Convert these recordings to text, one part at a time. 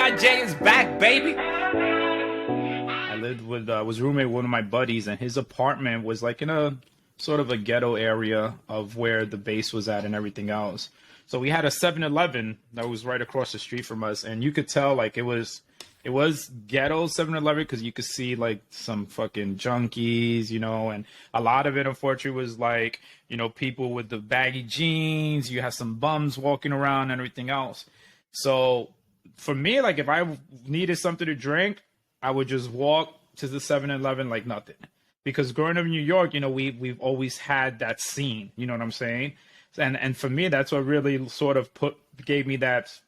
CIJ is back, baby. I lived with was roommate with one of my buddies, and his apartment was like in a sort of a ghetto area of where the base was at and everything else. So we had a 7-Eleven that was right across the street from us, and you could tell like it was ghetto 7-Eleven because you could see like some fucking junkies, and a lot of it unfortunately was like, people with the baggy jeans. You have some bums walking around and everything else. So for me, like if I needed something to drink, I would just walk to the 7-Eleven like nothing. Because growing up in New York, we've always had that scene. You know what I'm saying? And for me, that's what really sort of gave me that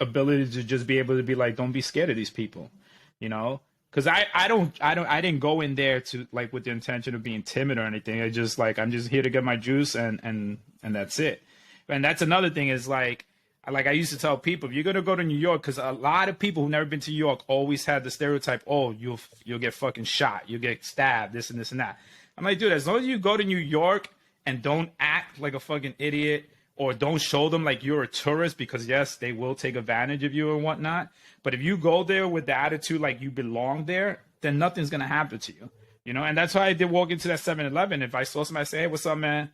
ability to just be able to be like, don't be scared of these people, because I didn't go in there to like with the intention of being timid or anything. I just like, I'm just here to get my juice and that's it. And that's another thing is like I used to tell people, if you're gonna go to New York, because a lot of people who've never been to New York always had the stereotype, oh, you'll get fucking shot, you'll get stabbed, this and this and that. I'm like, dude, as long as you go to New York and don't act like a fucking idiot, or don't show them like you're a tourist, because yes, they will take advantage of you and whatnot. But if you go there with the attitude like you belong there, then nothing's gonna happen to you. And that's why I did walk into that 7-Eleven. If I saw somebody say, hey, what's up, man?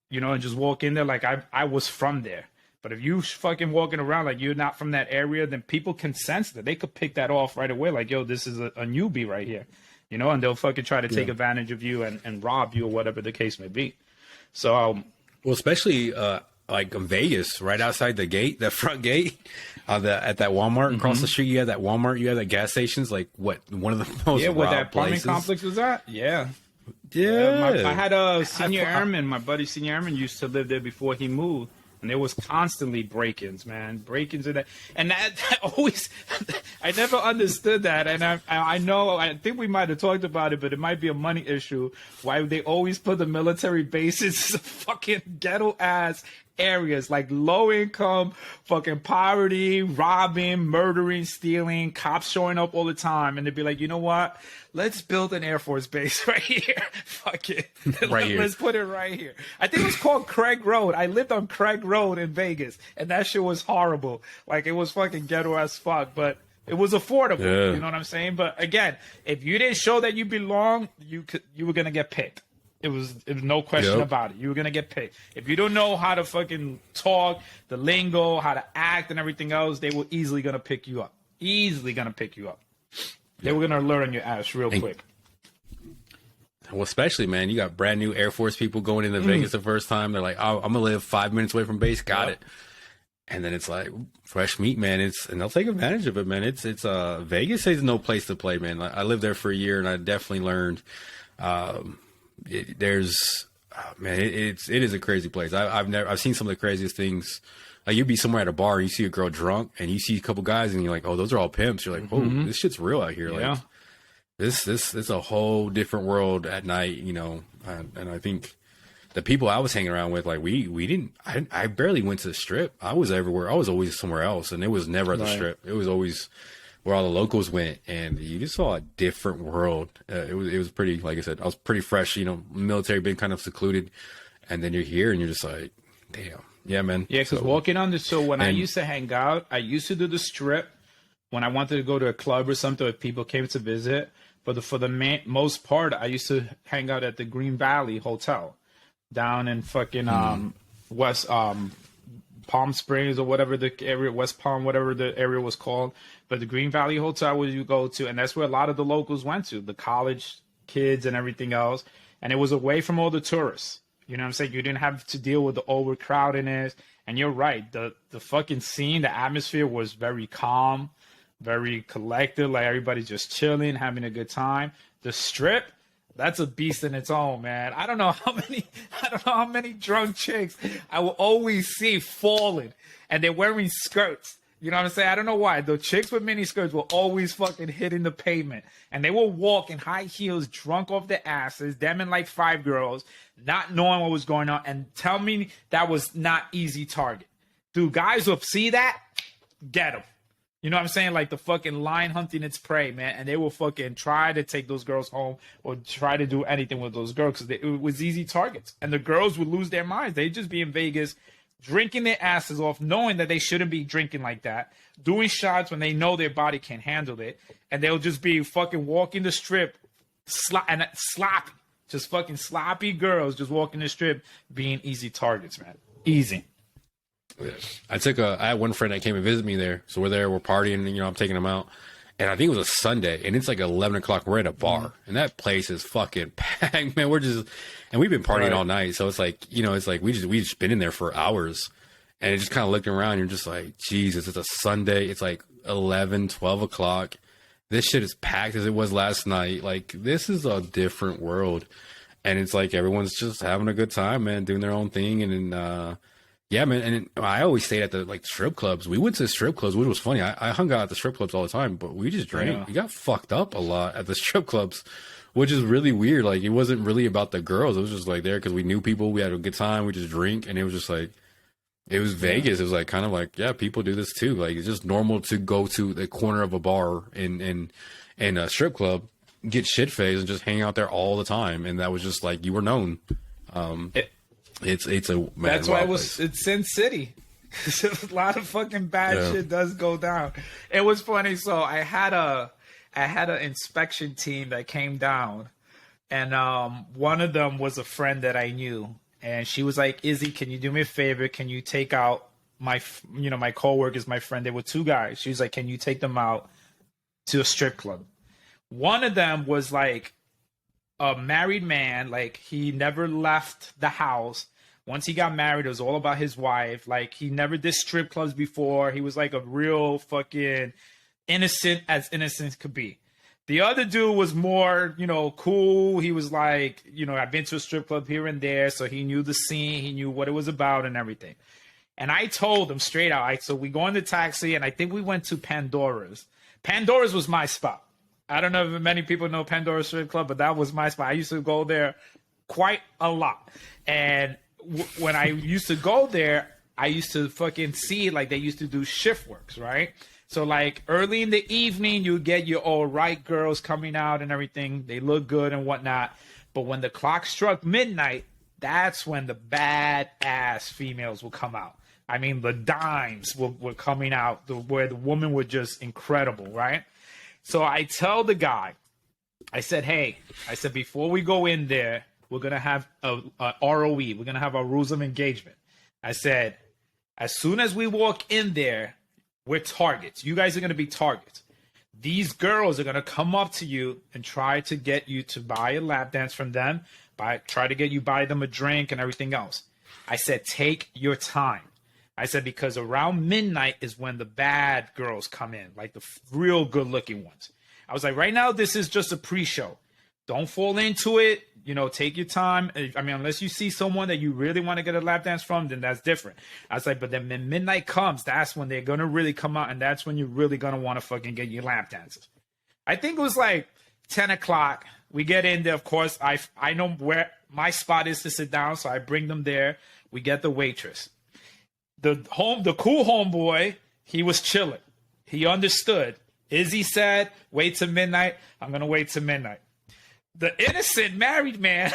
And just walk in there like I was from there. But if you fucking walking around like you're not from that area, then people can sense that. They could pick that off right away. Like, yo, this is a newbie right here. And they'll fucking try to take advantage of you and rob you or whatever the case may be. So, well, especially like in Vegas, right outside the gate, the front gate, at that Walmart across the street, you have that Walmart, you have that gas stations, like one of the most where that places. apartment complex was at. Yeah. I had a senior airman. My buddy senior airman used to live there before he moved. And there was constantly break-ins, man. Break-ins and that always, I never understood that. And I know, I think we might have talked about it, but it might be a money issue. Why they always put the military bases in fucking ghetto-ass areas, like low-income, fucking poverty, robbing, murdering, stealing, cops showing up all the time. And they'd be like, you know what? Let's build an Air Force base right here. Fuck it. Let's put it right here. I think it was called Craig Road. I lived on Craig Road in Vegas, and that shit was horrible. Like, it was fucking ghetto as fuck, but it was affordable. Yeah. You know what I'm saying? But again, if you didn't show that you belong, you were gonna get picked. It was no question about it. You were gonna get picked. If you don't know how to fucking talk, the lingo, how to act, and everything else, they were easily gonna pick you up. Easily gonna pick you up. They were gonna learn your ass real quick. Well, especially, man, you got brand new Air Force people going into Vegas the first time. They're like, oh, I'm gonna live 5 minutes away from base. Got it. And then it's like fresh meat, man. And they'll take advantage of it, man. It's Vegas is no place to play, man. I lived there for a year, and I definitely learned. It is a crazy place. I've seen some of the craziest things. Like, you'd be somewhere at a bar, you see a girl drunk, and you see a couple guys, and you're like, oh, those are all pimps. You're like, oh, this shit's real out here. Like, this is a whole different world at night, and I think the people I was hanging around with, like, I barely went to the strip. I was everywhere. I was always somewhere else, and it was never at the strip. It was always where all the locals went, and you just saw a different world. It was pretty, like I said, I was pretty fresh, military, been kind of secluded, and then you're here, and you're just like, damn. Yeah, man. Yeah, because walking on when I used to hang out, I used to do the strip when I wanted to go to a club or something, if people came to visit. But for the most part, I used to hang out at the Green Valley Hotel down in fucking West Palm Springs or whatever the area, West Palm, whatever the area was called. But the Green Valley Hotel was you go to, and that's where a lot of the locals went to, the college kids and everything else. And it was away from all the tourists. You know what I'm saying? You didn't have to deal with the overcrowdedness. And you're right. The fucking scene, the atmosphere was very calm, very collected. Like, everybody's just chilling, having a good time. The strip, that's a beast in its own, man. I don't know how many drunk chicks I will always see falling, and they're wearing skirts. You know what I'm saying? I don't know why. The chicks with mini skirts were always fucking hitting the pavement. And they will walk in high heels, drunk off their asses, them and like 5 girls, not knowing what was going on. And tell me that was not easy target. Dude, guys will see that, get them. You know what I'm saying? Like the fucking lion hunting its prey, man. And they will fucking try to take those girls home or try to do anything with those girls because it was easy targets. And the girls would lose their minds. They'd just be in Vegas drinking their asses off, knowing that they shouldn't be drinking like that, doing shots when they know their body can't handle it, and they'll just be fucking walking the strip, sloppy, just fucking sloppy girls just walking the strip, being easy targets, man. Easy. I had one friend that came and visit me there. So we're there, we're partying, I'm taking him out. And I think it was a Sunday, and it's like 11 o'clock. We're at a bar, and that place is fucking packed, man. And we've been partying all night. So it's like, it's like we just been in there for hours, and it just kind of looking around. You're just like, Jesus, it's a Sunday. It's like 11, 12 o'clock. This shit is packed as it was last night. Like, this is a different world. And it's like everyone's just having a good time, man, doing their own thing. And then, yeah, man. And I always stayed at the strip clubs. We went to strip clubs, which was funny. I hung out at the strip clubs all the time, but we just drank. Yeah. We got fucked up a lot at the strip clubs, which is really weird. Like, it wasn't really about the girls. It was just like there because we knew people. We had a good time. We just drink. And it was just like, it was Vegas. It was like kind of like, yeah, people do this too. Like, it's just normal to go to the corner of a bar in a strip club, get shit faced, and just hang out there all the time. And that was just like, you were known. It's a man, that's why it's Sin City. A lot of fucking bad shit does go down. It was funny. So I had an inspection team that came down, and one of them was a friend that I knew, and she was like, Izzy, can you do me a favor? Can you take out my coworkers, my friend? There were two guys. She was like, can you take them out to a strip club? One of them was like a married man, like he never left the house. Once he got married, it was all about his wife. Like, he never did strip clubs before. He was like a real fucking innocent could be. The other dude was more, cool. He was like, I've been to a strip club here and there, so he knew the scene, he knew what it was about and everything. And I told him straight out, so we go in the taxi, and I think we went to Pandora's. Pandora's was my spot. I don't know if many people know Pandora Strip Club, but that was my spot. I used to go there quite a lot. And when I used to go there, I used to fucking see, like, they used to do shift works, right? So, like, early in the evening, you get your all right girls coming out and everything. They look good and whatnot. But when the clock struck midnight, that's when the bad-ass females will come out. I mean, the dimes were coming out, where the women were just incredible, right? So I tell the guy, I said, before we go in there, we're going to have a ROE. We're going to have our rules of engagement. I said, as soon as we walk in there, we're targets. You guys are going to be targets. These girls are going to come up to you and try to get you to buy a lap dance from them, try to get you buy them a drink and everything else. I said, take your time. I said, because around midnight is when the bad girls come in, like the real good looking ones. I was like, right now, this is just a pre-show. Don't fall into it. Take your time. I mean, unless you see someone that you really want to get a lap dance from, then that's different. I was like, but then when midnight comes, that's when they're going to really come out, and that's when you're really going to want to fucking get your lap dances. I think it was like 10 o'clock. We get in there, of course. I know where my spot is to sit down, so I bring them there. We get the waitress. The cool homeboy, he was chilling. He understood. Izzy said, wait till midnight. I'm going to wait till midnight. The innocent married man,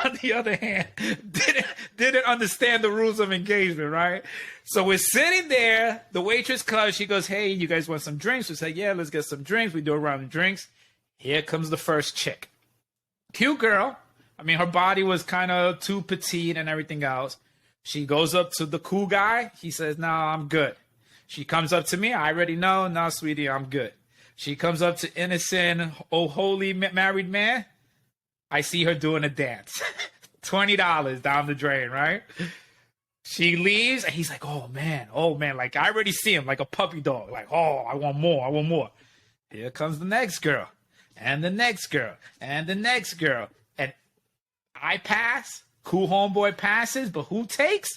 on the other hand, didn't understand the rules of engagement, right? So we're sitting there. The waitress comes. She goes, hey, you guys want some drinks? We say, yeah, let's get some drinks. We do a round of drinks. Here comes the first chick. Cute girl. I mean, her body was kind of too petite and everything else. She goes up to the cool guy. He says, no, I'm good. She comes up to me. I already know. No, sweetie, I'm good. She comes up to innocent, holy married man. I see her doing a dance. $20 down the drain, right? She leaves, and he's like, oh, man. Like, I already see him like a puppy dog. Like, oh, I want more. Here comes the next girl, and the next girl, and the next girl. And I pass. Cool homeboy passes, but who takes?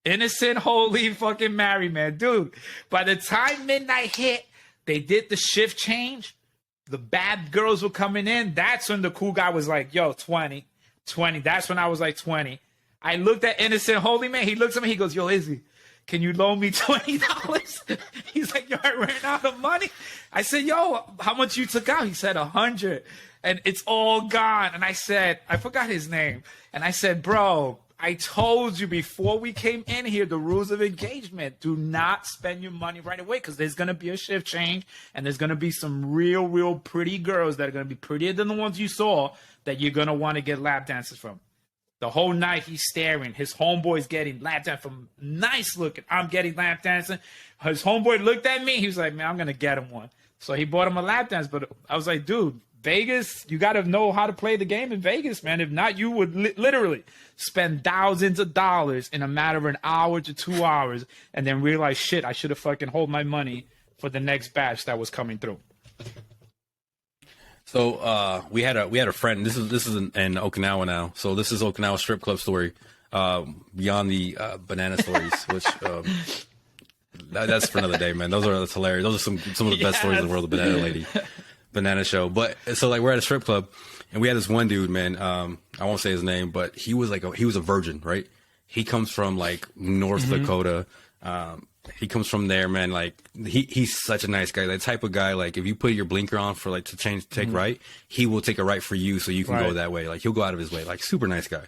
Innocent, holy fucking married man. Dude, by the time midnight hit, they did the shift change. The bad girls were coming in. That's when the cool guy was like, yo, 20. That's when I was like 20. I looked at innocent, holy man. He looks at me. He goes, yo, Izzy, can you loan me $20? He's like, yo, I ran out of money. I said, yo, how much you took out? He said, 100. And it's all gone. And I said, I forgot his name. And I said, bro, I told you before we came in here, the rules of engagement. Do not spend your money right away because there's going to be a shift change and there's going to be some real pretty girls that are going to be prettier than the ones you saw that you're going to want to get lap dances from. The whole night he's staring. His homeboy's getting lap dance from nice looking. I'm getting lap dancing. His homeboy looked at me. He was like, man, I'm going to get him one. So he bought him a lap dance. But I was like, dude, Vegas, you got to know how to play the game in Vegas, man. If not, you would literally spend thousands of dollars in a matter of an hour to 2 hours and then realize, shit, I should have fucking hold my money for the next batch that was coming through. So we had a friend. This is in Okinawa now. So this is Okinawa strip club story. Beyond the banana stories, which that's for another day, man. That's hilarious. Those are some of the best stories in the world. The banana lady, banana show. But so like we're at a strip club, and we had this one dude, man. I won't say his name, but he was a virgin, right? He comes from like North Dakota. He comes from there, man. Like he's such a nice guy. That type of guy. Like if you put your blinker on for like to take right, he will take a right for you, so you can go that way. Like he'll go out of his way. Like super nice guy,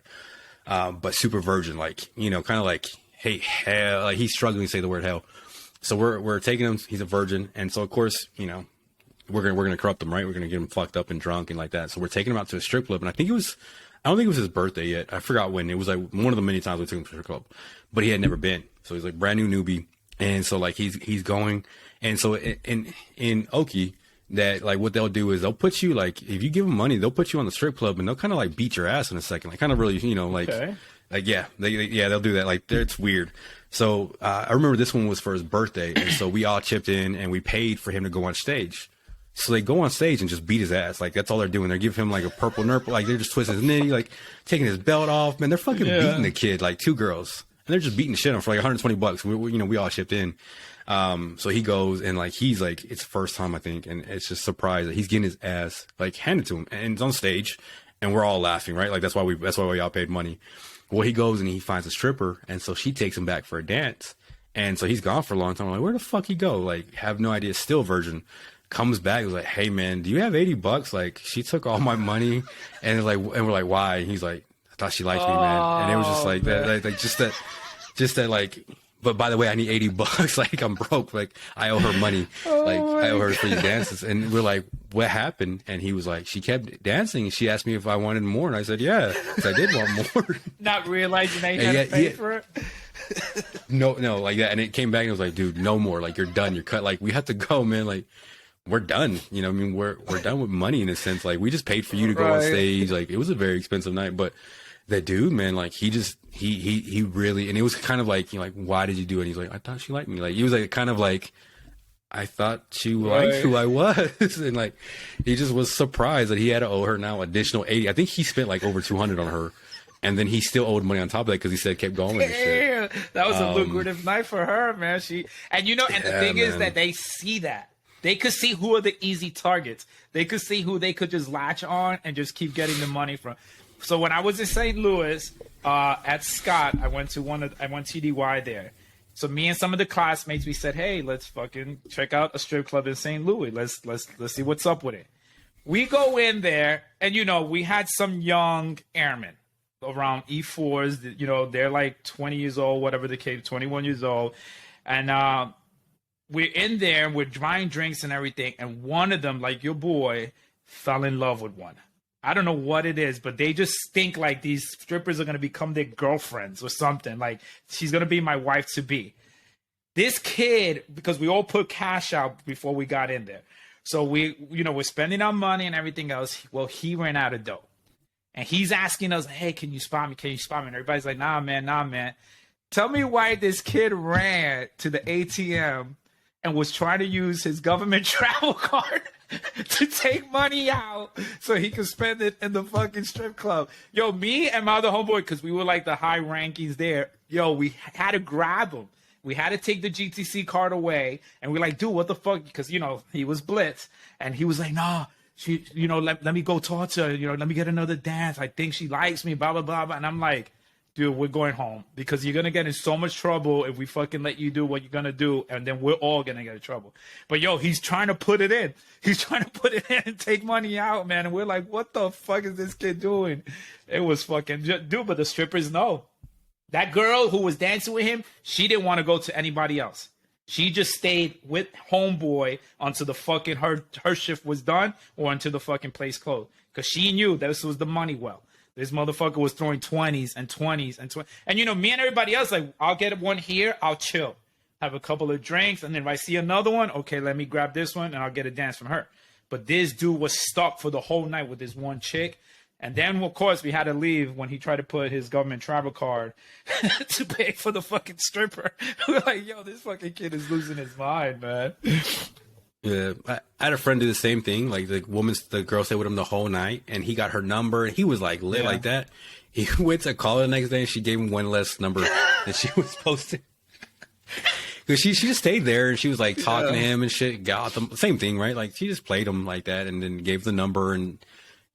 but super virgin. Like kind of like hey hell. Like he's struggling to say the word hell. So we're taking him. He's a virgin, and so of course we're gonna corrupt him, right? We're gonna get him fucked up and drunk and like that. So we're taking him out to a strip club, and I don't think it was his birthday yet. I forgot when. It was like one of the many times we took him to a strip club, but he had never been. So he's like brand new newbie. And so like he's going, and so in Oki, that like what they'll do is they'll put you like if you give them money, they'll put you on the strip club and they'll kind of like beat your ass in a second, like kind of really they'll do that. Like it's weird. So I remember this one was for his birthday, and so we all chipped in and we paid for him to go on stage. So they go on stage and just beat his ass. Like that's all they're doing. They're giving him like a purple nurple, like they're just twisting his knee, like taking his belt off. Man, they're fucking beating the kid, like two girls. And they're just beating the shit on him for like $120. We all chipped in. So he goes and like, he's like, it's first time, I think. And it's just surprised that he's getting his ass like handed to him, and it's on stage and we're all laughing, right? Like that's why we all paid money. Well, he goes and he finds a stripper. And so she takes him back for a dance. And so he's gone for a long time. I'm like, where the fuck he go? Like, have no idea. Still virgin. Comes back. He's like, hey man, do you have $80? Like she took all my money. And we're like, why? And he's like, I thought she liked me, man. And it was just like that, like just that, like, but by the way, I need $80. Like I'm broke. Like I owe her money. Like I owe her for these dances. And we're like, what happened? And he was like, she kept dancing and she asked me if I wanted more. And I said, yeah, because I did want more. Not realizing they had to pay for it. No, like that. And it came back and it was like, dude, no more. Like you're done. You're cut. Like we have to go, man. Like we're done. I mean, we're done with money in a sense. Like we just paid for you to go on stage. Like it was a very expensive night, but that dude, man, like he really, and it was kind of like, like, why did you do it? And he's like, I thought she liked me. Like he was like, kind of like, I thought she liked who I was. And like, he just was surprised that he had to owe her now additional 80. I think he spent like over 200 on her. And then he still owed money on top of that because he said kept going and shit. That was a lucrative night for her, man. And the thing is that they see that. They could see who are the easy targets. They could see who they could just latch on and just keep getting the money from. So when I was in St. Louis at Scott, I went TDY there. So me and some of the classmates, we said, "Hey, let's fucking check out a strip club in St. Louis. Let's see what's up with it." We go in there, and we had some young airmen around E4s. They're like 20 years old, whatever the case, 21 years old, and we're in there and we're buying drinks and everything. And one of them, like your boy, fell in love with one. I don't know what it is, but they just think like these strippers are going to become their girlfriends or something. Like she's going to be my wife to be. This kid, because we all put cash out before we got in there. So we're spending our money and everything else. Well, he ran out of dough and he's asking us, hey, can you spot me? Can you spot me? And everybody's like, nah, man. Tell me why this kid ran to the ATM and was trying to use his government travel card to take money out so he could spend it in the fucking strip club. Yo, me and my other homeboy, because we were like the high rankings there, we had to grab him. We had to take the GTC card away, and we're like, dude, what the fuck? Because, he was blitz, and he was like, nah, she, let me go talk to her, let me get another dance. I think she likes me, blah, blah, blah, blah. And I'm like, dude, we're going home because you're going to get in so much trouble if we fucking let you do what you're going to do, and then we're all going to get in trouble. But, he's trying to put it in. He's trying to put it in and take money out, man. And we're like, what the fuck is this kid doing? It was fucking... Dude, but the strippers know. That girl who was dancing with him, she didn't want to go to anybody else. She just stayed with homeboy until the fucking her shift was done or until the fucking place closed. Because she knew this was the money well. This motherfucker was throwing 20s and 20s and 20s. And, you know, me and everybody else, like, I'll get one here, I'll chill. Have a couple of drinks, and then if I see another one, okay, let me grab this one, and I'll get a dance from her. But this dude was stuck for the whole night with this one chick. And then, of course, we had to leave when he tried to put his government travel card to pay for the fucking stripper. We're like, yo, this fucking kid is losing his mind, man. Yeah, I had a friend do the same thing. Like the girl stayed with him the whole night, and he got her number, and he was like lit like that. He went to call her the next day, and she gave him one less number than she was supposed to. Because she just stayed there, and she was like talking to him and shit. Got them, same thing, right? Like she just played him like that, and then gave the number, and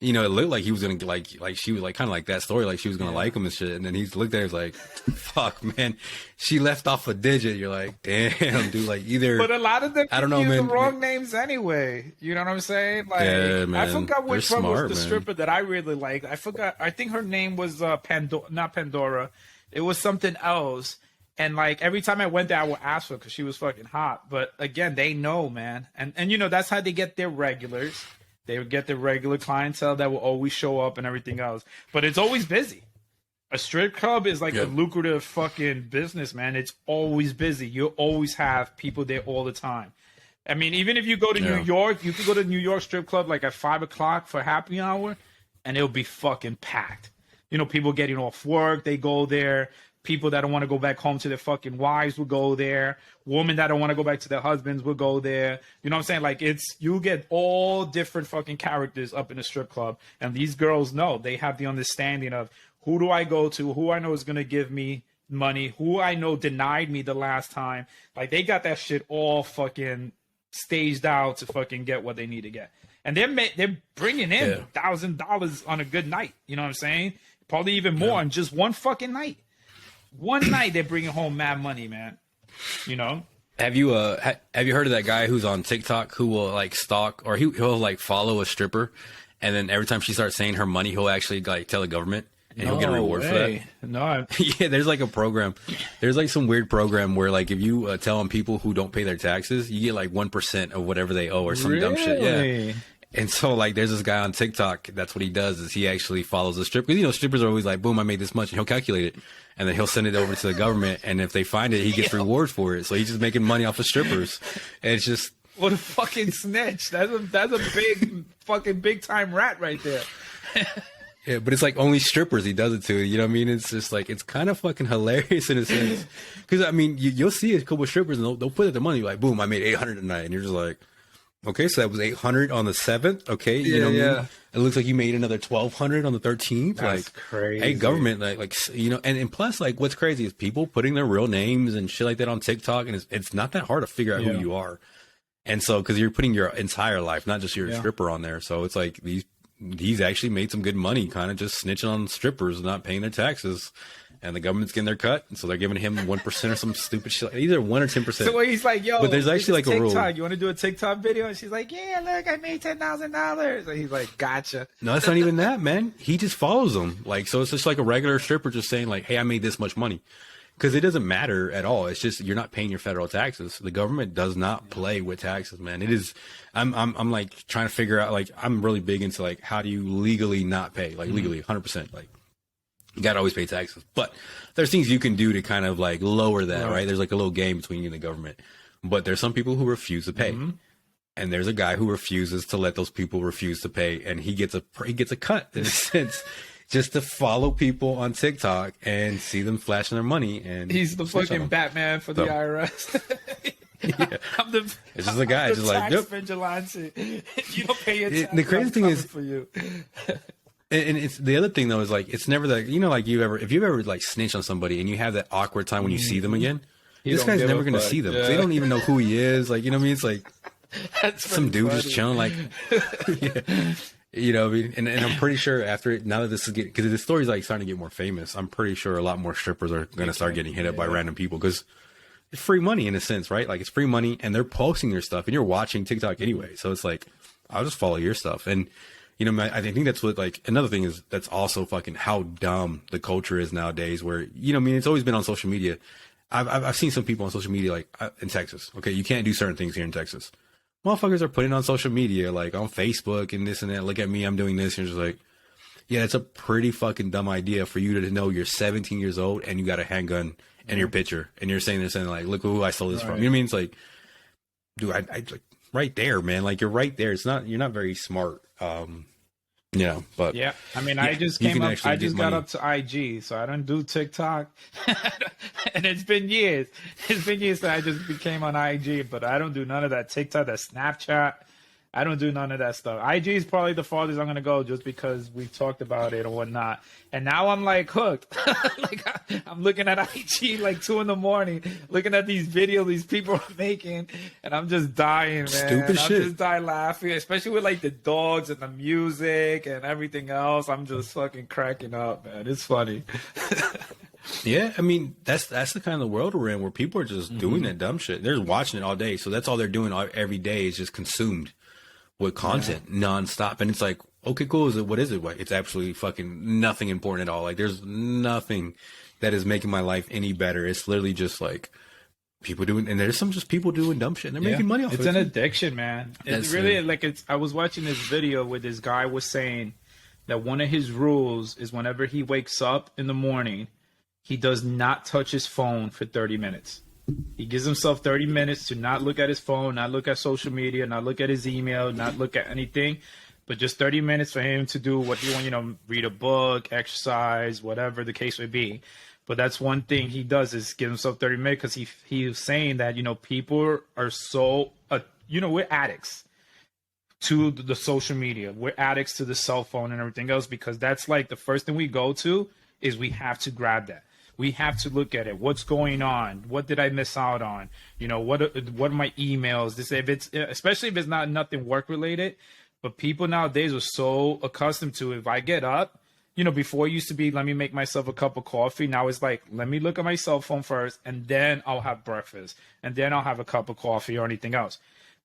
you know, it looked like he was gonna like she was like kind of like that story, like she was gonna like him and shit. And then he looked at her, he was like, "Fuck, man, she left off a digit." You're like, "Damn, dude." Like either, but a lot of them I don't know, use man. the wrong names anyway. You know what I'm saying? Like, yeah, man. I forgot which They're one smart, was the man. stripper that I really liked. I forgot. I think her name was Pandora, not Pandora. It was something else. And like every time I went there, I would ask her because she was fucking hot. But again, they know, man, and you know that's how they get their regulars. They would get the regular clientele that will always show up and everything else. But it's always busy. A strip club is like a lucrative fucking business, man. It's always busy. You'll always have people there all the time. I mean, even if you go to New York, you could go to New York strip club like at 5 o'clock for happy hour, and it'll be fucking packed. You know, people getting off work, they go there. People that don't want to go back home to their fucking wives will go there. Women that don't want to go back to their husbands will go there. You know what I'm saying? Like you get all different fucking characters up in a strip club. And these girls know, they have the understanding of who do I go to, who I know is going to give me money, who I know denied me the last time. Like they got that shit all fucking staged out to fucking get what they need to get. And they're bringing in $1,000 on a good night. You know what I'm saying? Probably even more on just one fucking night. One night they're bringing home mad money, man. You know. Have you heard of that guy who's on TikTok who will like stalk or he'll like follow a stripper, and then every time she starts saying her money, he'll actually like tell the government, and he'll get a reward for that. No. Yeah, there's like a program. There's like some weird program where like if you tell on people who don't pay their taxes, you get like 1% of whatever they owe or some dumb shit. Yeah. And so, like, there's this guy on TikTok. That's what he does is he actually follows a stripper. Because, you know, strippers are always like, boom, I made this much. And he'll calculate it. And then he'll send it over to the government. And if they find it, he gets rewards for it. So he's just making money off of strippers. And it's just... What a fucking snitch. That's a big, fucking big-time rat right there. Yeah, but it's like only strippers he does it to. You know what I mean? It's just like, it's kind of fucking hilarious in a sense. Because, I mean, you'll see a couple of strippers and they'll put it the money like, boom, I made $800 tonight. And you're just like... Okay, so that was 800 on the 7th. Okay, you know what I mean? It looks like you made another 1,200 on the 13th. That's like, crazy. Hey, government, like you know, and plus, like, what's crazy is people putting their real names and shit like that on TikTok, and it's not that hard to figure out who you are. And so, because you're putting your entire life, not just your stripper, on there, so it's like these actually made some good money, kind of just snitching on strippers, not paying their taxes. And the government's getting their cut, and so they're giving him 1% or some stupid shit. Either 1 or 10%. So he's like, "Yo, but there's actually like a rule. You want to do a TikTok video?" And she's like, "Yeah, look, I made $10,000." And he's like, "Gotcha." No, it's not even that, man. He just follows them. Like, so it's just like a regular stripper just saying, like, "Hey, I made this much money," because it doesn't matter at all. It's just you're not paying your federal taxes. The government does not play with taxes, man. It is. I'm like trying to figure out. Like, I'm really big into like how do you legally not pay? Like legally, 100%. Like. You gotta always pay taxes, but there's things you can do to kind of like lower that, right? There's like a little game between you and the government, but there's some people who refuse to pay, and there's a guy who refuses to let those people refuse to pay, and he gets a cut in a sense, just to follow people on TikTok and see them flashing their money. And he's the fucking Batman for the IRS. Yeah. It's just a guy, I'm just like, yep. Vigilante. You don't pay your taxes. The crazy thing is for you. And it's the other thing though is like it's never that, you know, like if you've ever like snitched on somebody and you have that awkward time when you see them again, this guy's never gonna see them. They don't even know who he is. Like, you know what I mean? It's like that's some dude funny. just chilling, like you know what I mean? And I'm pretty sure now that this is getting, because the story's like starting to get more famous, I'm pretty sure a lot more strippers are gonna start getting hit up by random people because it's free money in a sense, right? Like it's free money and they're posting their stuff and you're watching TikTok anyway, so it's like I'll just follow your stuff. And You know, I think that's what, like, another thing is that's also fucking how dumb the culture is nowadays, where, you know, I mean, it's always been on social media. I've seen some people on social media, like, in Texas. Okay, you can't do certain things here in Texas. Motherfuckers are putting on social media, like on Facebook and this and that. Look at me, I'm doing this. And you're just like, yeah, it's a pretty fucking dumb idea for you to know you're 17 years old and you got a handgun in your picture. And you're saying like, look who I stole this from. You know what I mean? It's like, dude, I like right there, man. Like, you're right there. You're not very smart. Yeah, but yeah, I mean, yeah, I just got up to IG, so I don't do TikTok, and it's been years. It's been years that I just became on IG, but I don't do none of that TikTok, that Snapchat. I don't do none of that stuff. IG is probably the farthest I'm gonna go, just because we've talked about it or whatnot. And now I'm like hooked. Like I'm looking at IG like 2 a.m, looking at these videos these people are making, and I'm just dying, man. Stupid shit. I'm just dying laughing, especially with like the dogs and the music and everything else. I'm just fucking cracking up, man. It's funny. Yeah, I mean, that's the kind of world we're in, where people are just doing that dumb shit. They're watching it all day, so that's all they're doing every day is just consumed with content nonstop. And it's like, okay, cool. What is it? It's absolutely fucking nothing important at all. Like, there's nothing that is making my life any better. It's literally just like people doing, and there's some just people doing dumb shit and they're making money off it's it. It's an addiction, man. It's really like I was watching this video where this guy was saying that one of his rules is whenever he wakes up in the morning, he does not touch his phone for 30 minutes. He gives himself 30 minutes to not look at his phone, not look at social media, not look at his email, not look at anything, but just 30 minutes for him to do what he wants, you know, read a book, exercise, whatever the case may be. But that's one thing he does, is give himself 30 minutes, because he was saying that, you know, people are so, you know, we're addicts to the social media. We're addicts to the cell phone and everything else, because that's like the first thing we go to is we have to grab that. We have to look at it. What's going on? What did I miss out on? You know, what are my emails? This, if it's, especially if it's not nothing work related. But people nowadays are so accustomed to, if I get up, you know, before it used to be, let me make myself a cup of coffee. Now it's like, let me look at my cell phone first, and then I'll have breakfast, and then I'll have a cup of coffee or anything else.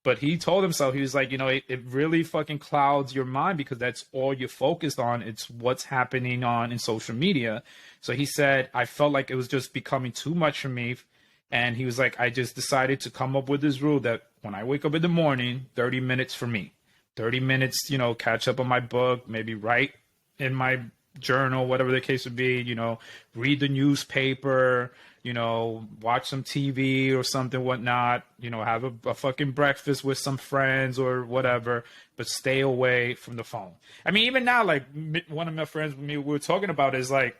But he told himself, he was like, you know, it really fucking clouds your mind, because that's all you're focused on. It's what's happening in social media. So he said, I felt like it was just becoming too much for me. And he was like, I just decided to come up with this rule that when I wake up in the morning, 30 minutes for me. 30 minutes, you know, catch up on my book, maybe write in my journal, whatever the case would be, you know, read the newspaper, you know, watch some TV or something, whatnot, you know, have a fucking breakfast with some friends or whatever, but stay away from the phone. I mean, even now, like one of my friends with me, we were talking about is like,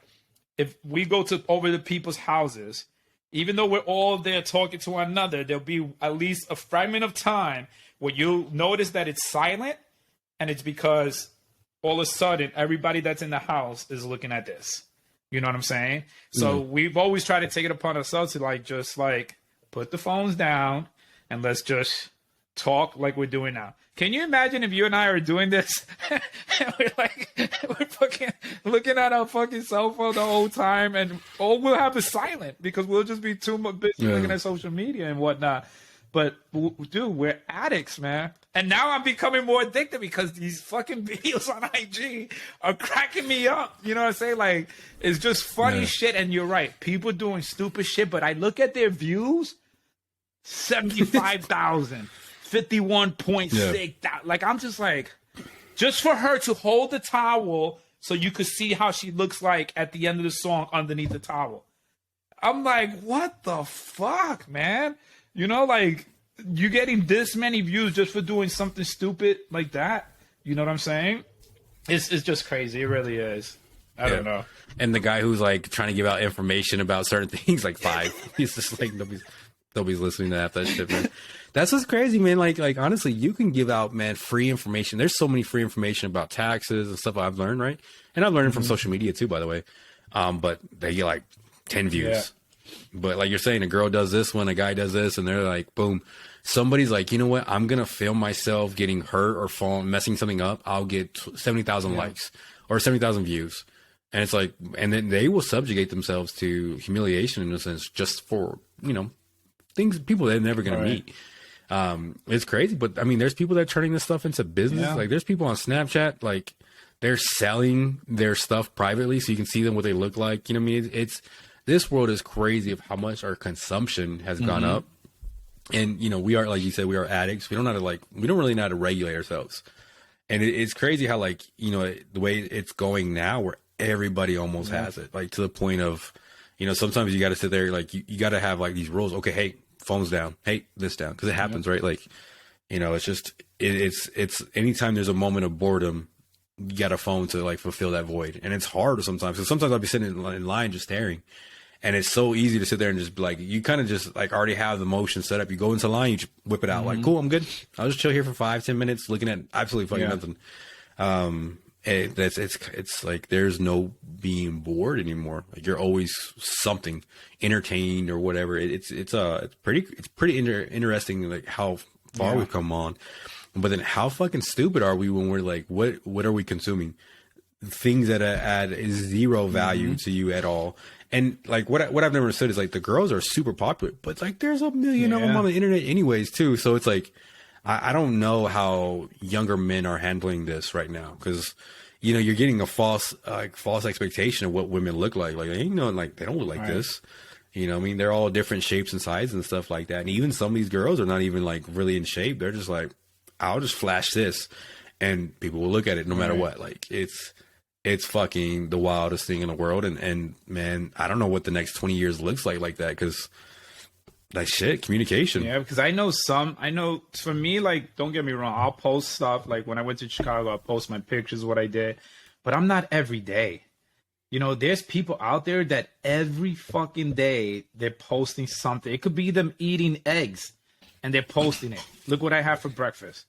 if we go to over the people's houses, even though we're all there talking to one another, there'll be at least a fragment of time where you'll notice that it's silent, and it's because all of a sudden everybody that's in the house is looking at this. You know what I'm saying? So we've always tried to take it upon ourselves to like, just like put the phones down and let's just talk like we're doing now. Can you imagine if you and I are doing this and we're fucking looking at our fucking cell phone the whole time, and all we'll have is silent because we'll just be too much busy looking at social media and whatnot. But dude, we're addicts, man. And now I'm becoming more addicted because these fucking videos on IG are cracking me up. You know what I'm saying? Like, it's just funny shit. And you're right, people doing stupid shit. But I look at their views, 75,000, 51.6. Like, I'm just like, just for her to hold the towel so you could see how she looks like at the end of the song underneath the towel. I'm like, what the fuck, man? You know, like, you getting this many views just for doing something stupid like that. You know what I'm saying? It's just crazy. It really is. I don't know. And the guy who's like trying to give out information about certain things, like 5. He's just like, nobody's listening to that shit, man. That's what's crazy, man. Like honestly, you can give out, man, free information. There's so many free information about taxes and stuff I've learned, right? And I've learned it from social media too, by the way. But they get like 10 views. Yeah. But like you're saying, a girl does this one, a guy does this, and they're like, boom. Somebody's like, you know what? I'm going to film myself getting hurt or falling, messing something up. I'll get 70,000 likes or 70,000 views. And it's like, and then they will subjugate themselves to humiliation in a sense, just for, you know, things, people they're never going to meet. It's crazy, but I mean, there's people that are turning this stuff into business. Yeah. Like, there's people on Snapchat, like, they're selling their stuff privately so you can see them what they look like. You know what I mean? It's this world is crazy of how much our consumption has gone up. And, you know, we are, like you said, we are addicts. We don't really know how to regulate ourselves. And it's crazy how, like, you know, the way it's going now where everybody almost has it, like, to the point of, you know, sometimes you got to sit there, like, you got to have, like, these rules. Okay, hey, phone's down. Hey, this down. Because it happens, right? Like, you know, it's just, it's anytime there's a moment of boredom, you got a phone to, like, fulfill that void. And it's hard sometimes. So sometimes I'll be sitting in line just staring. And it's so easy to sit there and just be like, you kind of just like already have the motion set up. You go into line, you just whip it out. Like, cool, I'm good. I'll just chill here for 5-10 minutes looking at absolutely fucking nothing. It's like there's no being bored anymore. Like, you're always something entertained or whatever. It's pretty interesting, like, how far we've come on. But then how fucking stupid are we when we're like, what are we consuming? Things that add zero value to you at all. And like what I've never understood is, like, the girls are super popular, but like there's a million of them on the internet anyways too. So it's like, I don't know how younger men are handling this right now, because, you know, you're getting a false expectation of what women look like. Like, you know, like, they don't look like this. You know, I mean, they're all different shapes and sizes and stuff like that. And even some of these girls are not even like really in shape. They're just like, I'll just flash this, and people will look at it no matter what. Like, it's fucking the wildest thing in the world. And man, I don't know what the next 20 years looks like that, because like, shit, communication. Yeah, because I know for me, like, don't get me wrong, I'll post stuff. Like, when I went to Chicago, I'll post my pictures, what I did, but I'm not every day. You know, there's people out there that every fucking day they're posting something. It could be them eating eggs and they're posting it. Look what I have for breakfast.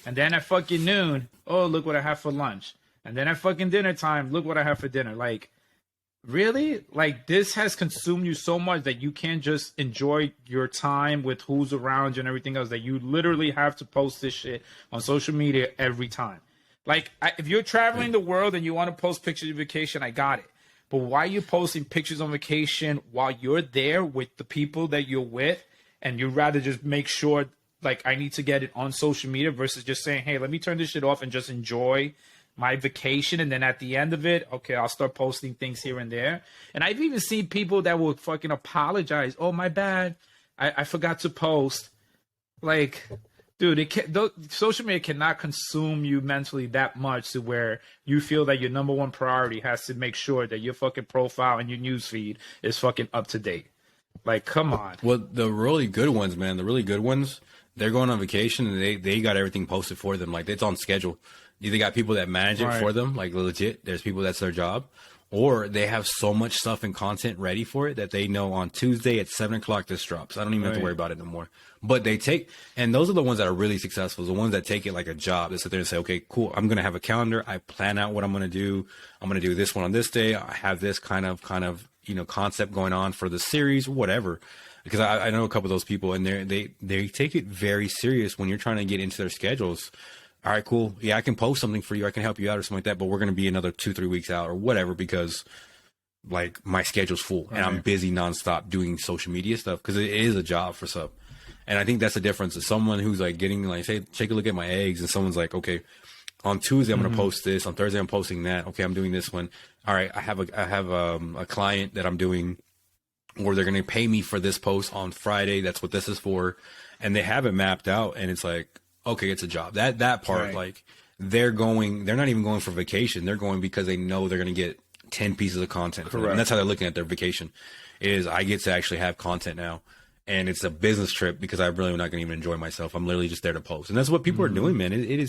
And then at fucking noon, oh, look what I have for lunch. And then at fucking dinner time, look what I have for dinner. Like, really? Like, this has consumed you so much that you can't just enjoy your time with who's around you and everything else, that you literally have to post this shit on social media every time. Like, if you're traveling the world and you want to post pictures of vacation, I got it. But why are you posting pictures on vacation while you're there with the people that you're with, and you'd rather just make sure, like, I need to get it on social media versus just saying, hey, let me turn this shit off and just enjoy my vacation, and then at the end of it, okay, I'll start posting things here and there. And I've even seen people that will fucking apologize. Oh, my bad, I forgot to post. Like, dude, social media cannot consume you mentally that much to where you feel that your number one priority has to make sure that your fucking profile and your newsfeed is fucking up to date. Like, come on. Well, the really good ones, man, they're going on vacation and they got everything posted for them. Like, it's on schedule. Either got people that manage it for them, like, legit. There's people that's their job, or they have so much stuff and content ready for it that they know on Tuesday at 7:00 this drops. I don't even have to worry about it no more. But and those are the ones that are really successful. The ones that take it like a job. They sit there and say, okay, cool, I'm gonna have a calendar. I plan out what I'm gonna do. I'm gonna do this one on this day. I have this kind of you know, concept going on for the series, whatever. Because I know a couple of those people, and they take it very serious when you're trying to get into their schedules. All right, cool. Yeah, I can post something for you. I can help you out or something like that, but we're going to be another 2-3 weeks out or whatever, because, like, my schedule's full and I'm busy nonstop doing social media stuff, because it is a job for some. And I think that's the difference. Is someone who's like getting, like, say, take a look at my eggs, and someone's like, okay, on Tuesday I'm going to post this. On Thursday I'm posting that. Okay, I'm doing this one. All right, I have a client that I'm doing, or they're going to pay me for this post on Friday. That's what this is for. And they have it mapped out, and it's like, okay, it's a job. That part, like, they're not even going for vacation. They're going because they know they're going to get 10 pieces of content. And that's how they're looking at their vacation, is I get to actually have content now. And it's a business trip because I'm really not going to even enjoy myself. I'm literally just there to post. And that's what people are doing, man. It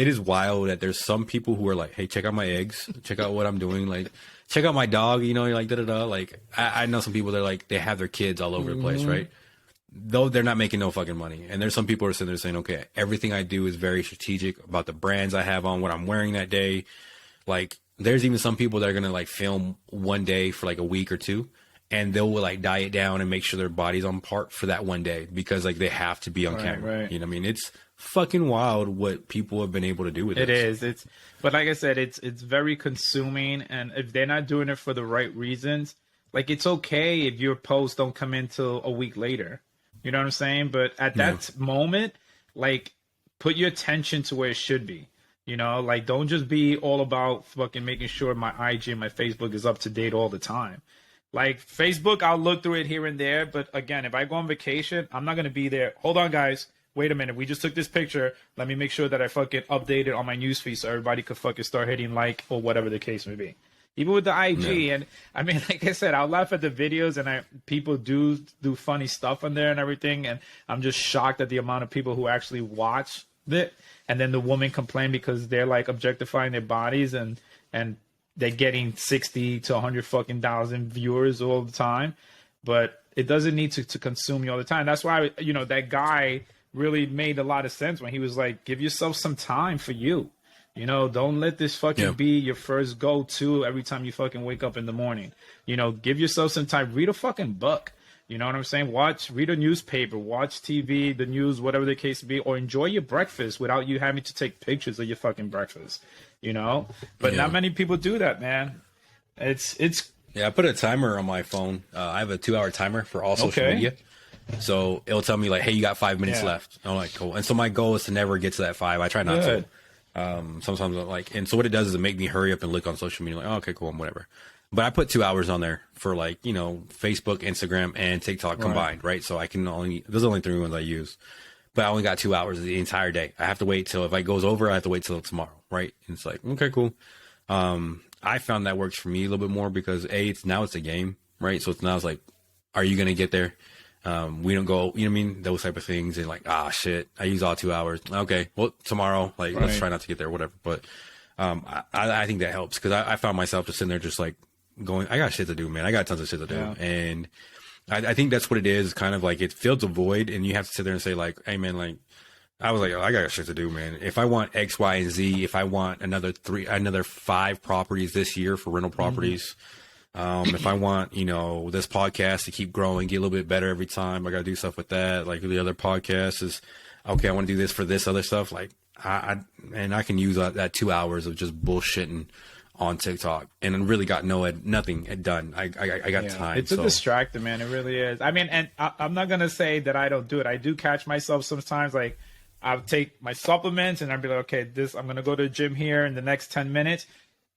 is wild that there's some people who are like, hey, check out my eggs. Check out what I'm doing. Like, check out my dog, you know, like, da-da-da. Like, I know some people that are like, they have their kids all over the place, right? Though they're not making no fucking money. And there's some people who are sitting there saying, okay, everything I do is very strategic about the brands I have on, what I'm wearing that day. Like, there's even some people that are going to, like, film one day for like a week or two, and they'll, like, diet down and make sure their body's on part for that one day because, like, they have to be on camera. You know what I mean? It's fucking wild what people have been able to do with it. It is. But like I said, it's very consuming. And if they're not doing it for the right reasons, like, it's okay if your posts don't come in till a week later. You know what I'm saying? But at that moment, like, put your attention to where it should be. You know, like, don't just be all about fucking making sure my IG and my Facebook is up to date all the time. Like, Facebook, I'll look through it here and there. But again, if I go on vacation, I'm not going to be there. Hold on, guys. Wait a minute. We just took this picture. Let me make sure that I fucking update it on my newsfeed so everybody could fucking start hitting like or whatever the case may be. Even with the IG, and I mean, like I said, I'll laugh at the videos, and people do funny stuff on there and everything, and I'm just shocked at the amount of people who actually watch it. And then the woman complained because they're like objectifying their bodies, and they're getting 60 to 100 fucking thousand viewers all the time, but it doesn't need to consume you all the time. That's why, you know, that guy really made a lot of sense when he was like, give yourself some time for you. You know, don't let this fucking be your first go-to every time you fucking wake up in the morning. You know, give yourself some time. Read a fucking book. You know what I'm saying? Read a newspaper, watch TV, the news, whatever the case be, or enjoy your breakfast without you having to take pictures of your fucking breakfast. You know? But not many people do that, man. It's Yeah, I put a timer on my phone. I have a 2-hour timer for all social media. So it'll tell me like, hey, you got 5 minutes left. I'm like, cool. And so my goal is to never get to that 5. I try not to. Sometimes I'm like, and so what it does is it make me hurry up and look on social media. Like, oh, okay, cool, whatever. But I put 2 hours on there for like, you know, Facebook, Instagram, and TikTok combined, right? So I can there's only 3 ones I use, but I only got 2 hours the entire day. I have to wait till, if it goes over, I have to wait till tomorrow, right? And it's like, okay, cool. I found that works for me a little bit more because it's a game, right? So it's now it's like, are you going to get there? We don't go, you know what I mean? Those type of things. And like, shit, I use all 2 hours. Okay, well, tomorrow, like, let's try not to get there, whatever. But I think that helps because I found myself just sitting there just like going, I got shit to do, man. I got tons of shit to do. And I think that's what it is. Kind of like it fills a void and you have to sit there and say like, hey, man, like, I was like, I got shit to do, man. If I want X, Y, and Z, if I want another 5 properties this year for rental properties, if I want, you know, this podcast to keep growing, get a little bit better every time, I got to do stuff with that. Like the other podcast is, okay, I want to do this for this other stuff. Like I can use that 2 hours of just bullshitting on TikTok and really got nothing done. I got time. It's a distractor, man. It really is. I mean, and I'm not going to say that I don't do it. I do catch myself sometimes. Like I'll take my supplements and I'll be like, okay, I'm going to go to the gym here in the next 10 minutes.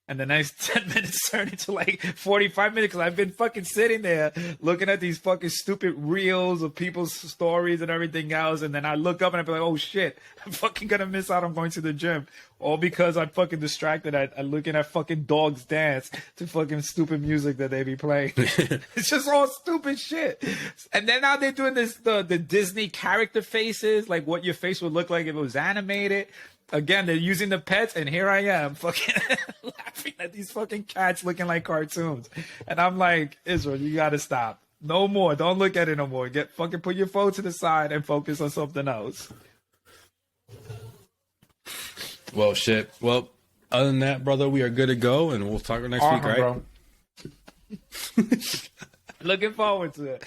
And the next 10 minutes turn into like 45 minutes because I've been fucking sitting there looking at these fucking stupid reels of people's stories and everything else. And then I look up and I be like, oh shit, I'm fucking going to miss out on going to the gym. All because I'm fucking distracted at looking at fucking dogs dance to fucking stupid music that they be playing. It's just all stupid shit. And then now they're doing this, the Disney character faces, like what your face would look like if it was animated. Again, they're using the pets, and here I am fucking laughing at these fucking cats looking like cartoons. And I'm like, Israel, you gotta stop. No more. Don't look at it no more. Put your phone to the side and focus on something else. Well, shit. Well, other than that, brother, we are good to go, and we'll talk next week, right? Bro. Looking forward to it.